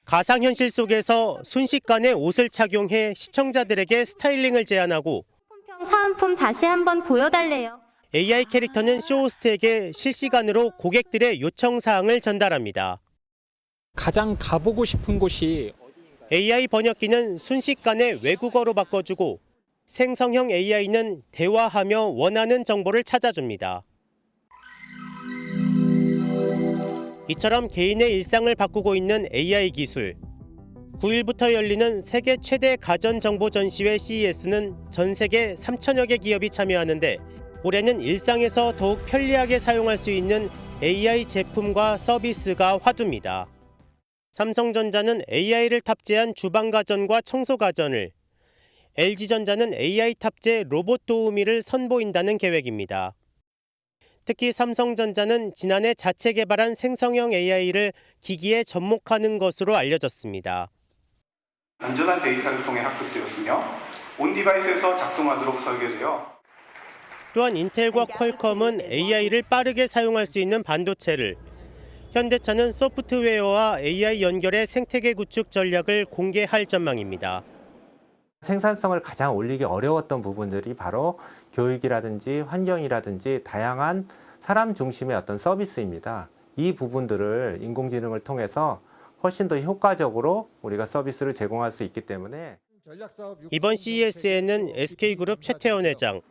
가상현실 속에서 순식간에 옷을 착용해 시청자들에게 스타일링을 제안하고 사은품 다시 한번 보여달래요. AI 캐릭터는 쇼 호스트에게 실시간으로 고객들의 요청 사항을 전달합니다. 가장 가보고 싶은 곳이 AI 번역기는 순식간에 외국어로 바꿔주고 생성형 AI는 대화하며 원하는 정보를 찾아줍니다. 이처럼 개인의 일상을 바꾸고 있는 AI 기술. 9일부터 열리는 세계 최대 가전정보 전시회 CES는 전 세계 3천여 개 기업이 참여하는데 올해는 일상에서 더욱 편리하게 사용할 수 있는 AI 제품과 서비스가 화두입니다. 삼성전자는 AI를 탑재한 주방가전과 청소가전을, LG전자는 AI 탑재 로봇 도우미를 선보인다는 계획입니다. 특히 삼성전자는 지난해 자체 개발한 생성형 AI를 기기에 접목하는 것으로 알려졌습니다. 안전한 데이터를 통해 합격되었으며 온 디바이스에서 작동하도록 설계되어 또한 인텔과 퀄컴은 AI를 빠르게 사용할 수 있는 반도체를, 현대차는 소프트웨어와 AI 연결의 생태계 구축 전략을 공개할 전망입니다. 생산성을 가장 올리기 어려웠던 부분들이 바로 교육이라든지 환경이라든지 다양한 사람 중심의 어떤 서비스입니다. 이 부분들을 인공지능을 통해서 훨씬 더 효과적으로 우리가 서비스를 제공할 수 있기 때문에 이번 CES에는 SK그룹 최태원 회장,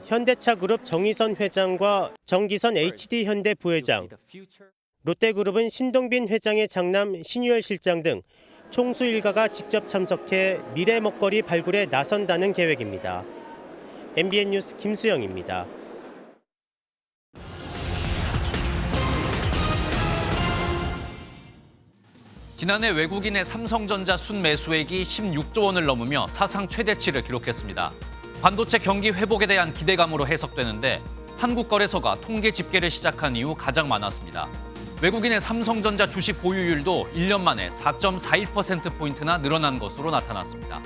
현대차그룹 정의선 회장과 정기선 HD현대 부회장, 롯데그룹은 신동빈 회장의 장남 신유열 실장 등 총수 일가가 직접 참석해 미래 먹거리 발굴에 나선다는 계획입니다. MBN 뉴스 김수영입니다. 지난해 외국인의 삼성전자 순매수액이 16조 원을 넘으며 사상 최대치를 기록했습니다. 반도체 경기 회복에 대한 기대감으로 해석되는데 한국거래소가 통계 집계를 시작한 이후 가장 많았습니다. 외국인의 삼성전자 주식 보유율도 1년 만에 4.41%포인트나 늘어난 것으로 나타났습니다.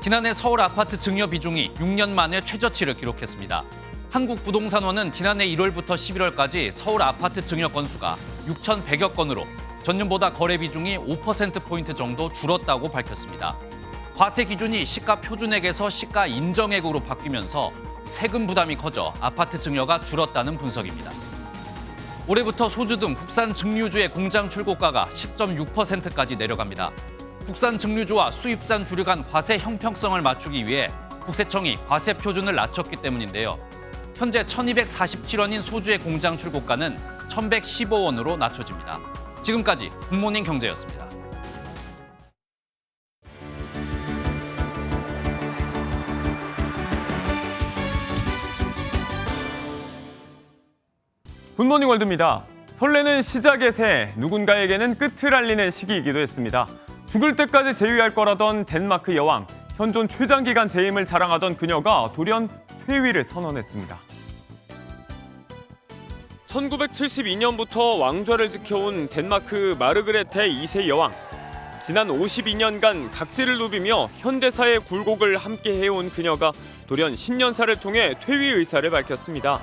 지난해 서울 아파트 증여 비중이 6년 만에 최저치를 기록했습니다. 한국부동산원은 지난해 1월부터 11월까지 서울 아파트 증여 건수가 6,100여 건으로 전년보다 거래 비중이 5%포인트 정도 줄었다고 밝혔습니다. 과세 기준이 시가 표준액에서 시가 인정액으로 바뀌면서 세금 부담이 커져 아파트 증여가 줄었다는 분석입니다. 올해부터 소주 등 국산 증류주의 공장 출고가가 10.6%까지 내려갑니다. 국산 증류주와 수입산 주류 간 과세 형평성을 맞추기 위해 국세청이 과세 표준을 낮췄기 때문인데요. 현재 1,247원인 소주의 공장 출고가는 1,115원으로 낮춰집니다. 지금까지 굿모닝 경제였습니다. 굿모닝 월드입니다. 설레는 시작의 새해, 누군가에게는 끝을 알리는 시기이기도 했습니다. 죽을 때까지 재위할 거라던 덴마크 여왕, 현존 최장기간 재임을 자랑하던 그녀가 돌연 퇴위를 선언했습니다. 1972년부터 왕좌를 지켜온 덴마크 마르그레테 2세 여왕. 지난 52년간 각지를 누비며 현대사의 굴곡을 함께 해온 그녀가 돌연 신년사를 통해 퇴위 의사를 밝혔습니다.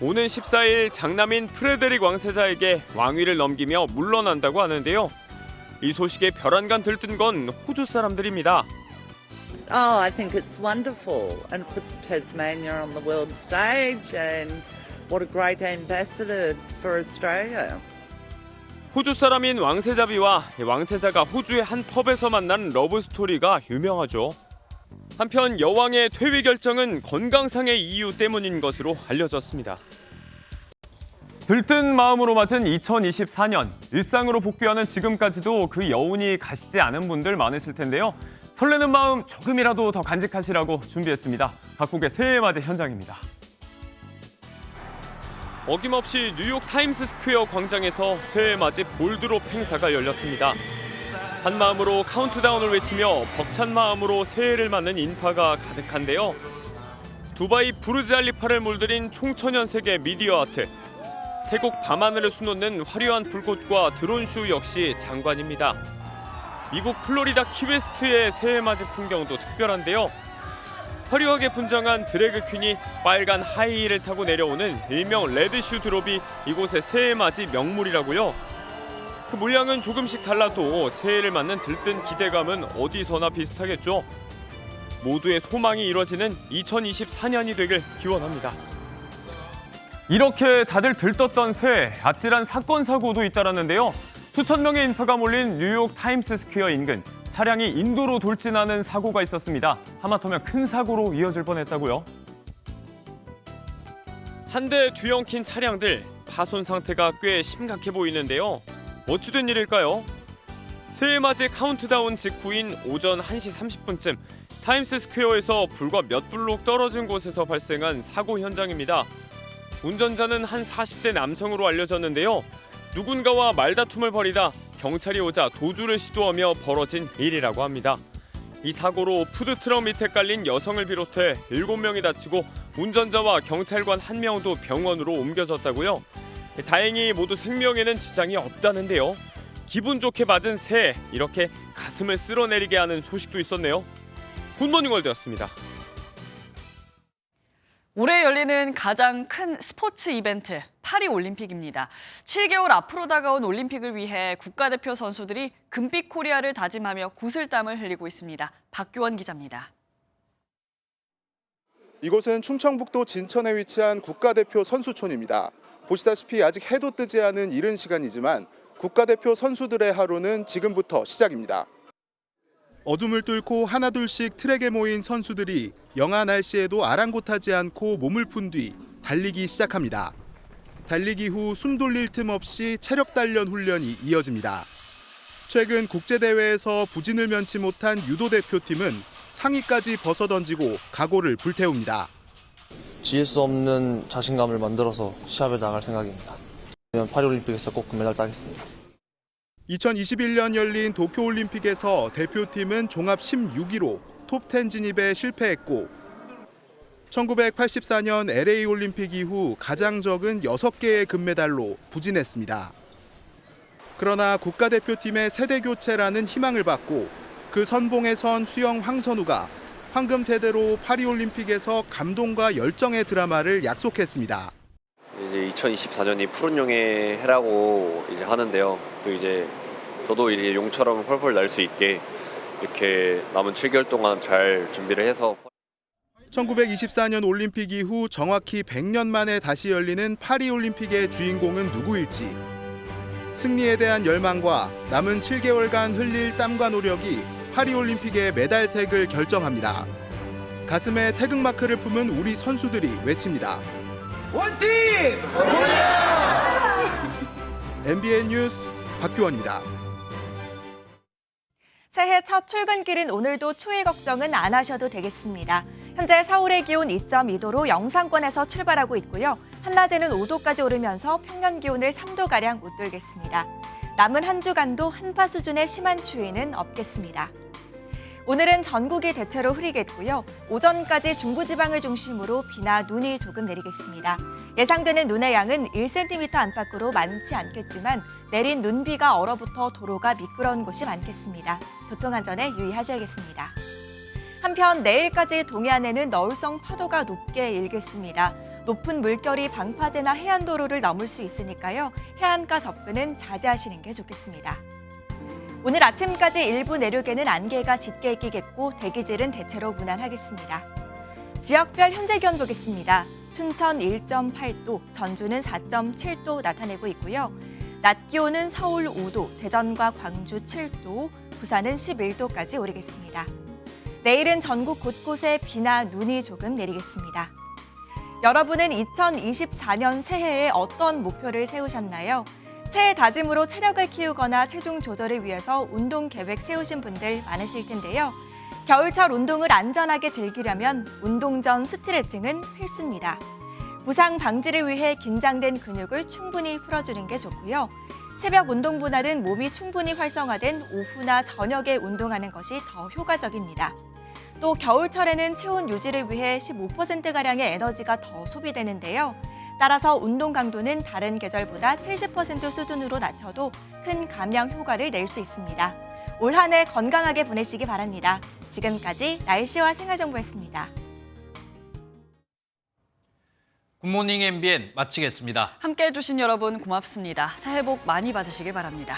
오는 14일 장남인 프레데릭 왕세자에게 왕위를 넘기며 물러난다고 하는데요. 이 소식에 별안간 들뜬 건 호주 사람들입니다. Oh, I think it's wonderful and puts Tasmania on the world stage and what a great ambassador for Australia. 호주 사람인 왕세자비와 왕세자가 호주의 한 펍에서 만난 러브 스토리가 유명하죠. 한편 여왕의 퇴위 결정은 건강상의 이유 때문인 것으로 알려졌습니다. 들뜬 마음으로 맞은 2024년, 일상으로 복귀하는 지금까지도 그 여운이 가시지 않은 분들 많으실 텐데요. 설레는 마음 조금이라도 더 간직하시라고 준비했습니다. 각국의 새해 맞이 현장입니다. 어김없이 뉴욕 타임스 스퀘어 광장에서 새해 맞이 볼드롭 행사가 열렸습니다. 한 마음으로 카운트다운을 외치며 벅찬 마음으로 새해를 맞는 인파가 가득한데요. 두바이 부르즈 알리파를 물들인 총천연색의 미디어 아트, 태국 밤하늘을 수놓는 화려한 불꽃과 드론쇼 역시 장관입니다. 미국 플로리다 키웨스트의 새해맞이 풍경도 특별한데요. 화려하게 분장한 드래그 퀸이 빨간 하이힐을 타고 내려오는 일명 레드슈 드롭이 이곳의 새해맞이 명물이라고요. 그 모양은 조금씩 달라도 새해를 맞는 들뜬 기대감은 어디서나 비슷하겠죠. 모두의 소망이 이뤄지는 2024년이 되길 기원합니다. 이렇게 다들 들떴던 새해, 아찔한 사건 사고도 잇따랐는데요. 수천 명의 인파가 몰린 뉴욕 타임스 스퀘어 인근, 차량이 인도로 돌진하는 사고가 있었습니다. 하마터면 큰 사고로 이어질 뻔했다고요. 한 대 뒤엉킨 차량들, 파손 상태가 꽤 심각해 보이는데요. 어찌된 일일까요? 새해맞이 카운트다운 직후인 오전 1시 30분쯤 타임스 스퀘어에서 불과 몇 블록 떨어진 곳에서 발생한 사고 현장입니다. 운전자는 한 40대 남성으로 알려졌는데요. 누군가와 말다툼을 벌이다 경찰이 오자 도주를 시도하며 벌어진 일이라고 합니다. 이 사고로 푸드트럭 밑에 깔린 여성을 비롯해 7명이 다치고 운전자와 경찰관 1명도 병원으로 옮겨졌다고요. 다행히 모두 생명에는 지장이 없다는데요. 기분 좋게 맞은 새해, 이렇게 가슴을 쓸어내리게 하는 소식도 있었네요. 굿모닝 월드였습니다. 올해 열리는 가장 큰 스포츠 이벤트, 파리올림픽입니다. 7개월 앞으로 다가온 올림픽을 위해 국가대표 선수들이 금빛 코리아를 다짐하며 구슬땀을 흘리고 있습니다. 박규원 기자입니다. 이곳은 충청북도 진천에 위치한 국가대표 선수촌입니다. 보시다시피 아직 해도 뜨지 않은 이른 시간이지만 국가대표 선수들의 하루는 지금부터 시작입니다. 어둠을 뚫고 하나둘씩 트랙에 모인 선수들이 영하 날씨에도 아랑곳하지 않고 몸을 푼 뒤 달리기 시작합니다. 달리기 후 숨 돌릴 틈 없이 체력 단련 훈련이 이어집니다. 최근 국제대회에서 부진을 면치 못한 유도 대표팀은 상의까지 벗어던지고 각오를 불태웁니다. 지을 수 없는 자신감을 만들어서 시합에 나갈 생각입니다. 파리올림픽에서 꼭 금메달 따겠습니다. 2021년 열린 도쿄올림픽에서 대표팀은 종합 16위로 톱10 진입에 실패했고 1984년 LA 올림픽 이후 가장 적은 6개의 금메달로 부진했습니다. 그러나 국가대표팀의 세대 교체라는 희망을 받고 그 선봉에 선 수영 황선우가 황금 세대로 파리올림픽에서 감동과 열정의 드라마를 약속했습니다. 이제 2024년이 푸른 용의 해라고 이제 하는데요. 또 이제 저도 이제 용처럼 펄펄 날 수 있게 이렇게 남은 7개월 동안 잘 준비를 해서 1924년 올림픽 이후 정확히 100년 만에 다시 열리는 파리올림픽의 주인공은 누구일지. 승리에 대한 열망과 남은 7개월간 흘릴 땀과 노력이 파리올림픽의 메달색을 결정합니다. 가슴에 태극마크를 품은 우리 선수들이 외칩니다. 원팀! MBN 뉴스 박규원입니다. 새해 첫 출근길인 오늘도 추위 걱정은 안 하셔도 되겠습니다. 현재 서울의 기온 2.2도로 영상권에서 출발하고 있고요. 한낮에는 5도까지 오르면서 평년 기온을 3도가량 웃돌겠습니다. 남은 한 주간도 한파 수준의 심한 추위는 없겠습니다. 오늘은 전국이 대체로 흐리겠고요. 오전까지 중부지방을 중심으로 비나 눈이 조금 내리겠습니다. 예상되는 눈의 양은 1cm 안팎으로 많지 않겠지만 내린 눈비가 얼어붙어 도로가 미끄러운 곳이 많겠습니다. 교통안전에 유의하셔야겠습니다. 한편 내일까지 동해안에는 너울성 파도가 높게 일겠습니다. 높은 물결이 방파제나 해안도로를 넘을 수 있으니까요. 해안가 접근은 자제하시는 게 좋겠습니다. 오늘 아침까지 일부 내륙에는 안개가 짙게 끼겠고 대기질은 대체로 무난하겠습니다. 지역별 현재 기온 보겠습니다. 춘천 1.8도, 전주는 4.7도 나타내고 있고요. 낮 기온은 서울 5도, 대전과 광주 7도, 부산은 11도까지 오르겠습니다. 내일은 전국 곳곳에 비나 눈이 조금 내리겠습니다. 여러분은 2024년 새해에 어떤 목표를 세우셨나요? 새해 다짐으로 체력을 키우거나 체중 조절을 위해서 운동 계획 세우신 분들 많으실 텐데요. 겨울철 운동을 안전하게 즐기려면 운동 전 스트레칭은 필수입니다. 부상 방지를 위해 긴장된 근육을 충분히 풀어주는 게 좋고요. 새벽 운동보다는 몸이 충분히 활성화된 오후나 저녁에 운동하는 것이 더 효과적입니다. 또 겨울철에는 체온 유지를 위해 15%가량의 에너지가 더 소비되는데요. 따라서 운동 강도는 다른 계절보다 70% 수준으로 낮춰도 큰 감량 효과를 낼 수 있습니다. 올 한 해 건강하게 보내시기 바랍니다. 지금까지 날씨와 생활정보였습니다. 굿모닝 MBN 마치겠습니다. 함께해 주신 여러분 고맙습니다. 새해 복 많이 받으시길 바랍니다.